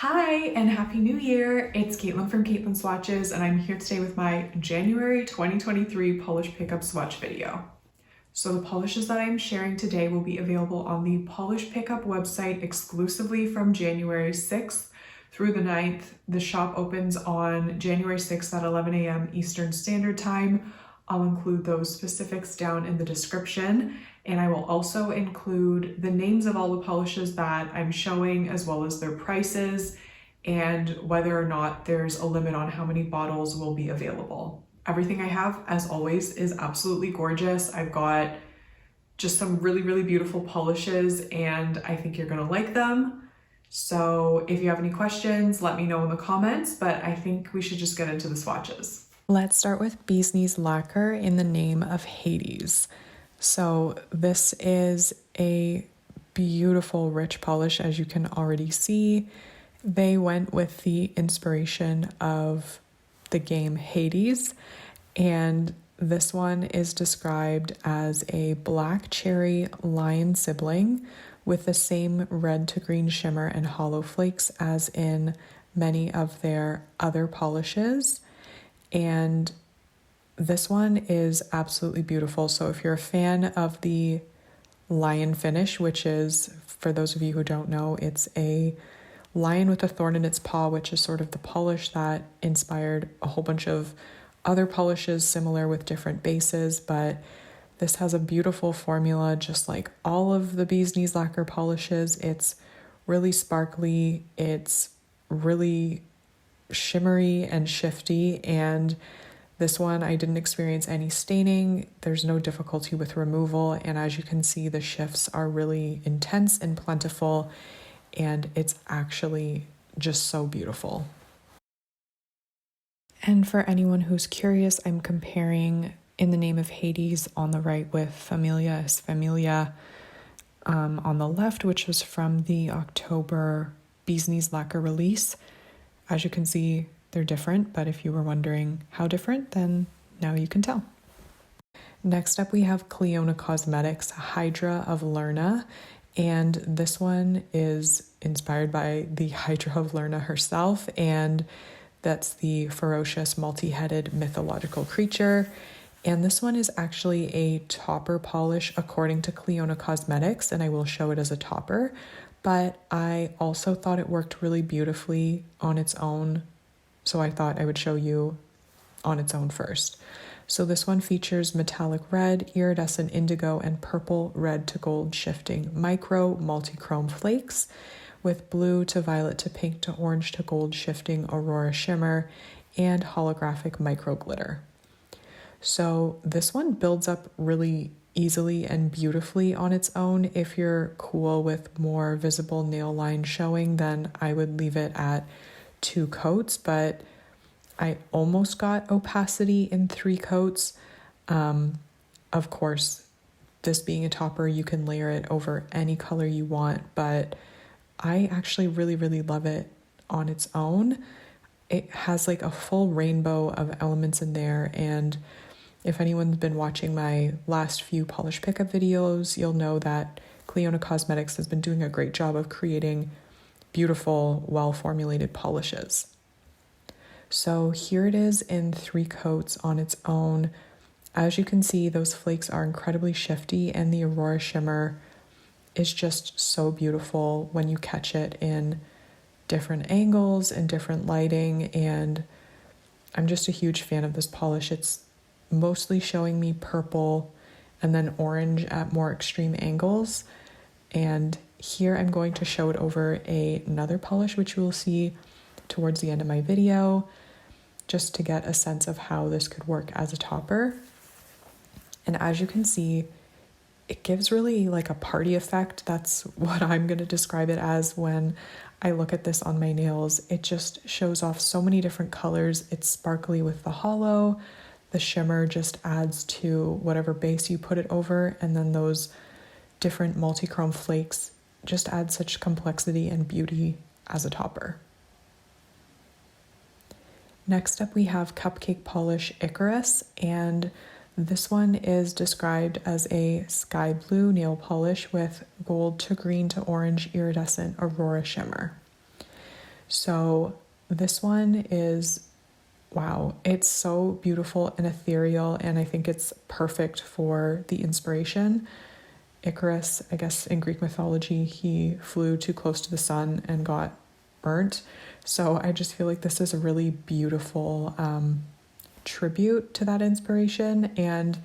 Hi and Happy New Year! It's Caitlin from Caitlin Swatches and I'm here today with my January 2023 polish pickup swatch video. So the polishes that I'm sharing today will be available on the Polish Pickup website exclusively from January 6th through the 9th. The shop opens on January 6th at 11 a.m. Eastern Standard Time. I'll include those specifics down in the description, and I will also include the names of all the polishes that I'm showing as well as their prices and whether or not there's a limit on how many bottles will be available. Everything I have, as always, is absolutely gorgeous. I've got just some really beautiful polishes and I think you're gonna like them. So if you have any questions, let me know in the comments, but I think we should just get into the swatches. Let's start with Bee's Knees Lacquer in the name of Hades. So this is a beautiful rich polish, as you can already see. They went with the inspiration of the game Hades, and this one is described as a black cherry lion sibling with the same red to green shimmer and hollow flakes as in many of their other polishes. And this one is absolutely beautiful. So if you're a fan of the lion finish, which is, for those of you who don't know, it's a lion with a thorn in its paw, which is sort of the polish that inspired a whole bunch of other polishes similar with different bases, but this has a beautiful formula just like all of the Bee's Knees Lacquer polishes. It's really sparkly, it's really shimmery and shifty, and this one I didn't experience any staining. There's no difficulty with removal, and as you can see, the shifts are really intense and plentiful, and it's actually just so beautiful. And for anyone who's curious, I'm comparing In the Name of Hades on the right with Familia is Familia on the left, which was from the October Bee's Knees Lacquer release. As you can see, they're different, but if you were wondering how different, then now you can tell. Next up, we have Clionadh Cosmetics Hydra of Lerna, and this one is inspired by the Hydra of Lerna herself, and that's the ferocious multi-headed mythological creature. And this one is actually a topper polish according to Clionadh Cosmetics, and I will show it as a topper, but I also thought it worked really beautifully on its own, so I thought I would show you on its own first. So this one features metallic red, iridescent indigo, and purple red to gold shifting micro multi-chrome flakes with blue to violet to pink to orange to gold shifting aurora shimmer and holographic micro glitter. So this one builds up really easily and beautifully on its own. If you're cool with more visible nail line showing, then I would leave it at 2 coats, but I almost got opacity in 3 coats. Of course, this being a topper, you can layer it over any color you want, but I actually really love it on its own. It has like a full rainbow of elements in there, and if anyone's been watching my last few polish pickup videos, you'll know that Clionadh Cosmetics has been doing a great job of creating beautiful, well-formulated polishes. So here it is in 3 coats on its own. As you can see, those flakes are incredibly shifty, and the aurora shimmer is just so beautiful when you catch it in different angles and different lighting, and I'm just a huge fan of this polish. It's mostly showing me purple and then orange at more extreme angles, and here I'm going to show it over another polish, which you will see towards the end of my video, just to get a sense of how this could work as a topper. And as you can see, it gives really like a party effect. That's what I'm going to describe it as when I look at this on my nails. It just shows off so many different colors. It's sparkly with the hollow. The shimmer just adds to whatever base you put it over, and then those different multi-chrome flakes just add such complexity and beauty as a topper. Next up, we have Cupcake Polish Icarus, and this one is described as a sky blue nail polish with gold to green to orange iridescent aurora shimmer. So this one is, wow, it's so beautiful and ethereal, and I think it's perfect for the inspiration. Icarus, I guess in Greek mythology, he flew too close to the sun and got burnt. So I just feel like this is a really beautiful tribute to that inspiration, and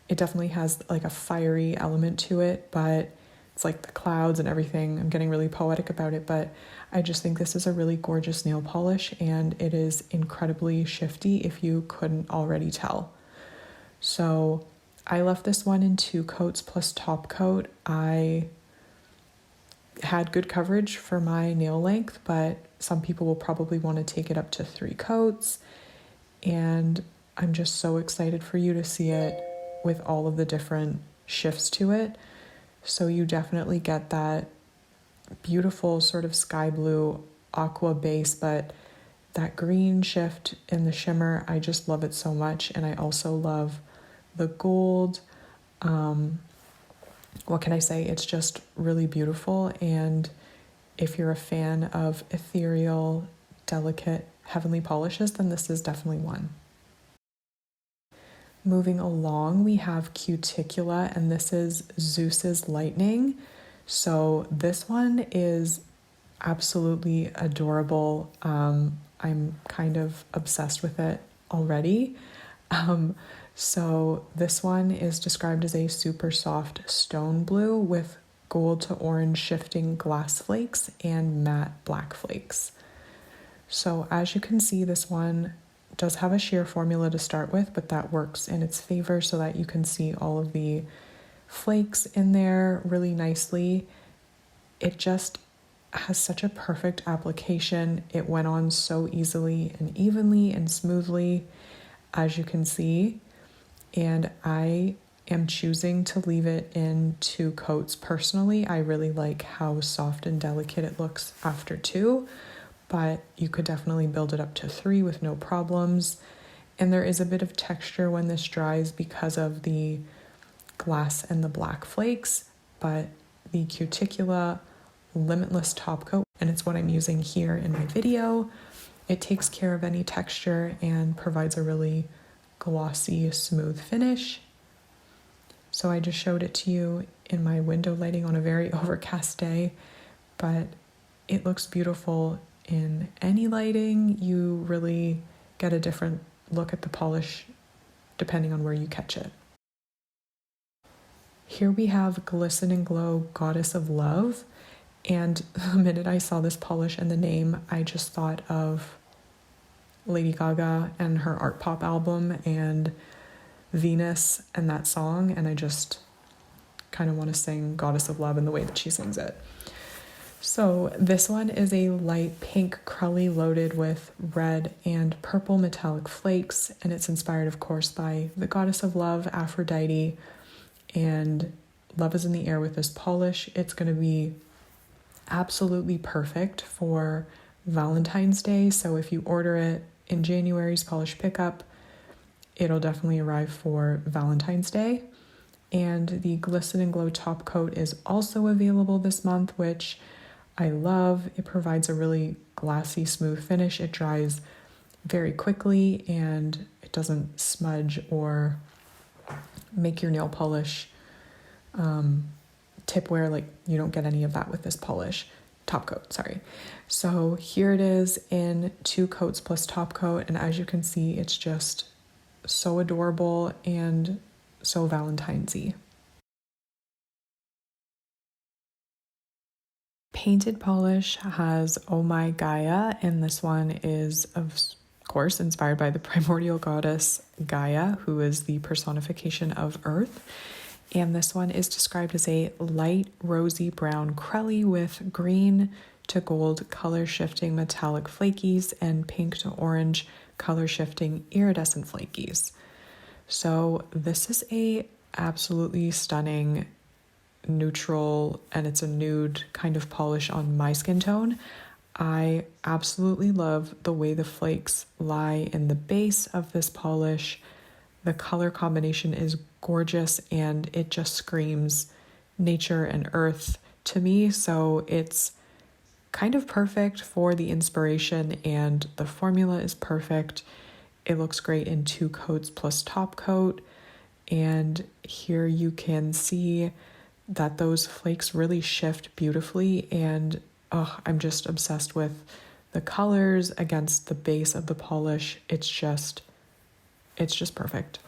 it definitely has like a fiery element to it, but it's like the clouds and everything. I'm getting really poetic about it, but I just think this is a really gorgeous nail polish, and it is incredibly shifty if you couldn't already tell. So I left this one in 2 coats plus top coat. I had good coverage for my nail length, but some people will probably want to take it up to 3 coats. And I'm just so excited for you to see it with all of the different shifts to it. So you definitely get that beautiful sort of sky blue aqua base, but that green shift in the shimmer, I just love it so much. And I also love the gold. What can I say? It's just really beautiful. And if you're a fan of ethereal, delicate, heavenly polishes, then this is definitely one. Moving along, we have Cuticula, and this is Zeus's lightning. So this one is absolutely adorable. I'm kind of obsessed with it already. So this one is described as a super soft stone blue with gold to orange shifting glass flakes and matte black flakes. So as you can see, this one does have a sheer formula to start with, but that works in its favor so that you can see all of the flakes in there really nicely. It just has such a perfect application. It went on so easily and evenly and smoothly, as you can see. And I am choosing to leave it in 2 coats personally. I really like how soft and delicate it looks after 2, but you could definitely build it up to 3 with no problems. And there is a bit of texture when this dries because of the glass and the black flakes, but the Cuticula Limitless Top Coat, and it's what I'm using here in my video, it takes care of any texture and provides a really glossy, smooth finish. So I just showed it to you in my window lighting on a very overcast day, but it looks beautiful in any lighting. You really get a different look at the polish depending on where you catch it. Here we have Glisten Glow Goddess of Love, and the minute I saw this polish and the name, I just thought of Lady Gaga and her art pop album and Venus and that song, and I just kind of want to sing Goddess of Love in the way that she sings it. So this one is a light pink crully loaded with red and purple metallic flakes, and it's inspired, of course, by the Goddess of Love, Aphrodite, and love is in the air with this polish. It's going to be absolutely perfect for Valentine's Day, so if you order it in January's polish pickup, it'll definitely arrive for Valentine's Day. And the Glisten Glow Top Coat is also available this month, which I love. It provides a really glassy, smooth finish. It dries very quickly and it doesn't smudge or make your nail polish tip wear. Like, you don't get any of that with this polish. Top coat, sorry. So here it is in 2 coats plus top coat, and as you can see, it's just so adorable and so Valentine's-y. Painted polish has Oh My Gaia, and this one is, of course, inspired by the primordial goddess Gaia, who is the personification of Earth. And this one is described as a light rosy brown crelly with green to gold color shifting metallic flakies and pink to orange color shifting iridescent flakies. So this is a absolutely stunning neutral, and it's a nude kind of polish on my skin tone. I absolutely love the way the flakes lie in the base of this polish. The color combination is gorgeous and it just screams nature and earth to me. So it's kind of perfect for the inspiration, and the formula is perfect. It looks great in 2 coats plus top coat, and here you can see that those flakes really shift beautifully, and I'm just obsessed with the colors against the base of the polish. It's just perfect.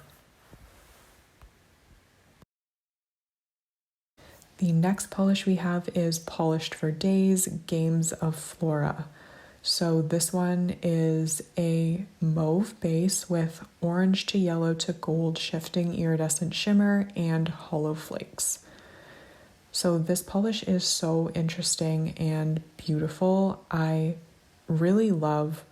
The next polish we have is Polished for Days Games of Flora. So this one is a mauve base with orange to yellow to gold shifting iridescent shimmer and hollow flakes. So this polish is so interesting and beautiful. I really love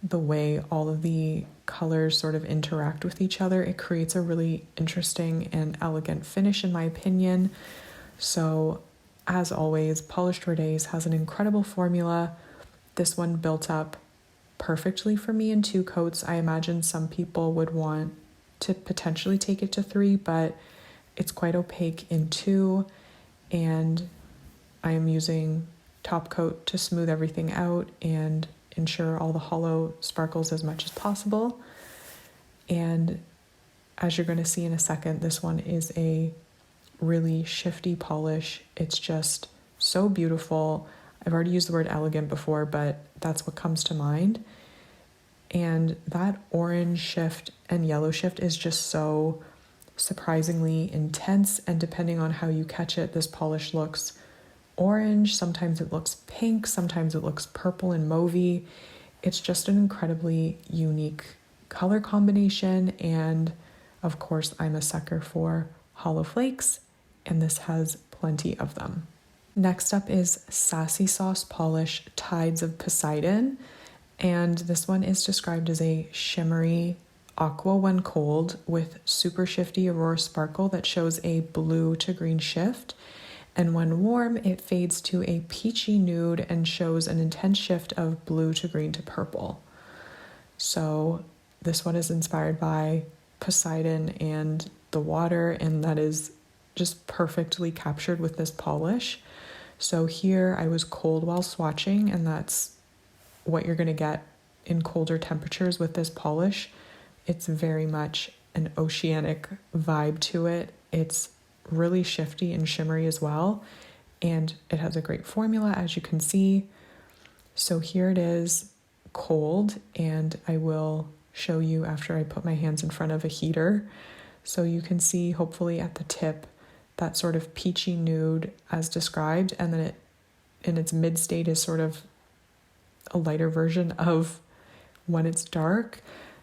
the way all of the colors sort of interact with each other. It creates a really interesting and elegant finish, in my opinion. So, as always, Polished for Days has an incredible formula. This one built up perfectly for me in 2 coats. I imagine some people would want to potentially take it to 3, but it's quite opaque in 2, and I am using top coat to smooth everything out and ensure all the hollow sparkles as much as possible. And as you're going to see in a second, this one is a really shifty polish. It's just so beautiful. I've already used the word elegant before, but that's what comes to mind. And that orange shift and yellow shift is just so surprisingly intense, and depending on how you catch it, this polish looks orange, sometimes it looks pink, sometimes it looks purple and mauvey. It's just an incredibly unique color combination, and of course I'm a sucker for hollow flakes, and this has plenty of them. Next up is Sassy Sauce Polish Tides of Poseidon, and this one is described as a shimmery aqua when cold with super shifty aurora sparkle that shows a blue to green shift, and when warm it fades to a peachy nude and shows an intense shift of blue to green to purple. So this one is inspired by Poseidon and the water, and that is just perfectly captured with this polish. So here I was cold while swatching, and that's what you're going to get in colder temperatures with this polish. It's very much an oceanic vibe to it. It's really shifty and shimmery as well, and it has a great formula, as you can see. So here it is cold, and I will show you after I put my hands in front of a heater. So you can see hopefully at the tip that sort of peachy nude as described, and then it in its mid state is sort of a lighter version of when it's dark.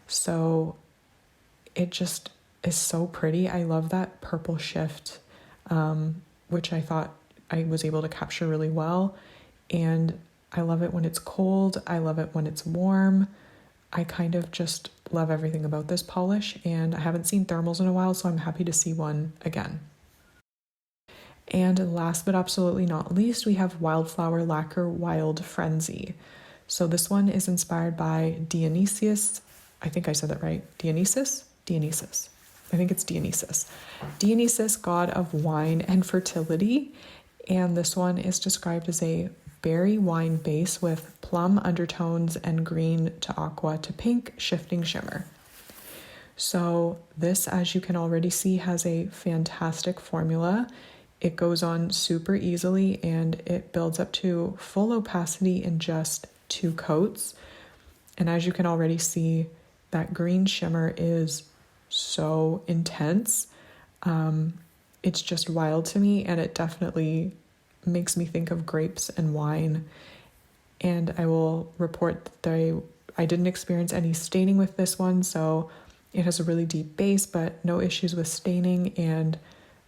So it just is so pretty. I love that purple shift, which I thought I was able to capture really well. And I love it when it's cold. I love it when it's warm. I kind of just love everything about this polish, and I haven't seen thermals in a while, so I'm happy to see one again. And last but absolutely not least, we have Wildflower Lacquer Wild Frenzy. So this one is inspired by Dionysius. I think I said that right. Dionysus? Dionysus. I think it's Dionysus. Dionysus, god of wine and fertility. And this one is described as a berry wine base with plum undertones and green to aqua to pink shifting shimmer. So this, as you can already see, has a fantastic formula. It goes on super easily, and it builds up to full opacity in just 2 coats. And as you can already see, that green shimmer is so intense. It's just wild to me, and it definitely makes me think of grapes and wine. And I will report that I didn't experience any staining with this one, so it has a really deep base, but no issues with staining. And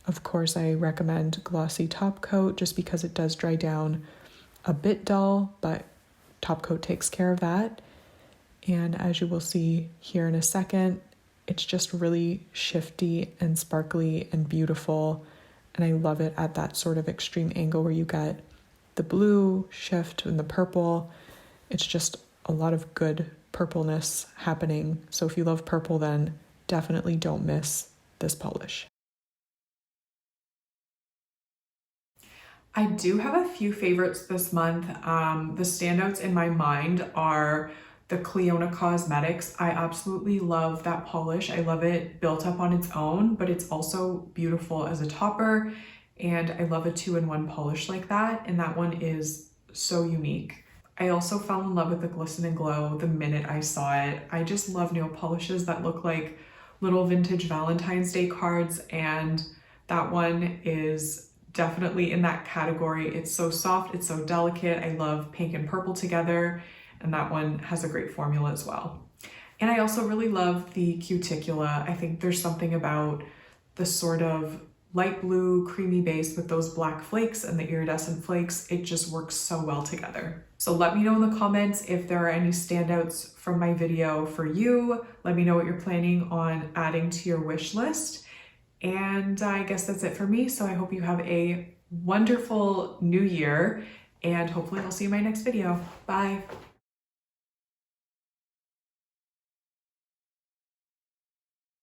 of course, I recommend glossy top coat just because it does dry down a bit dull, but top coat takes care of that. And as you will see here in a second, it's just really shifty and sparkly and beautiful. And I love it at that sort of extreme angle where you get the blue shift and the purple. It's just a lot of good purpleness happening. So if you love purple, then definitely don't miss this polish. I do have a few favorites this month. The standouts in my mind are the Clionadh Cosmetics. I absolutely love that polish. I love it built up on its own, but it's also beautiful as a topper. And I love a 2-in-1 polish like that. And that one is so unique. I also fell in love with the Glisten Glow the minute I saw it. I just love nail polishes that look like little vintage Valentine's Day cards, and that one is definitely in that category. It's so soft, it's so delicate. I love pink and purple together, and that one has a great formula as well. And I also really love the Cuticula. I think there's something about the sort of light blue creamy base with those black flakes and the iridescent flakes. It just works so well together. So let me know in the comments if there are any standouts from my video for you. Let me know what you're planning on adding to your wish list. And I guess that's it for me. So I hope you have a wonderful new year, and hopefully I'll see you in my next video. Bye.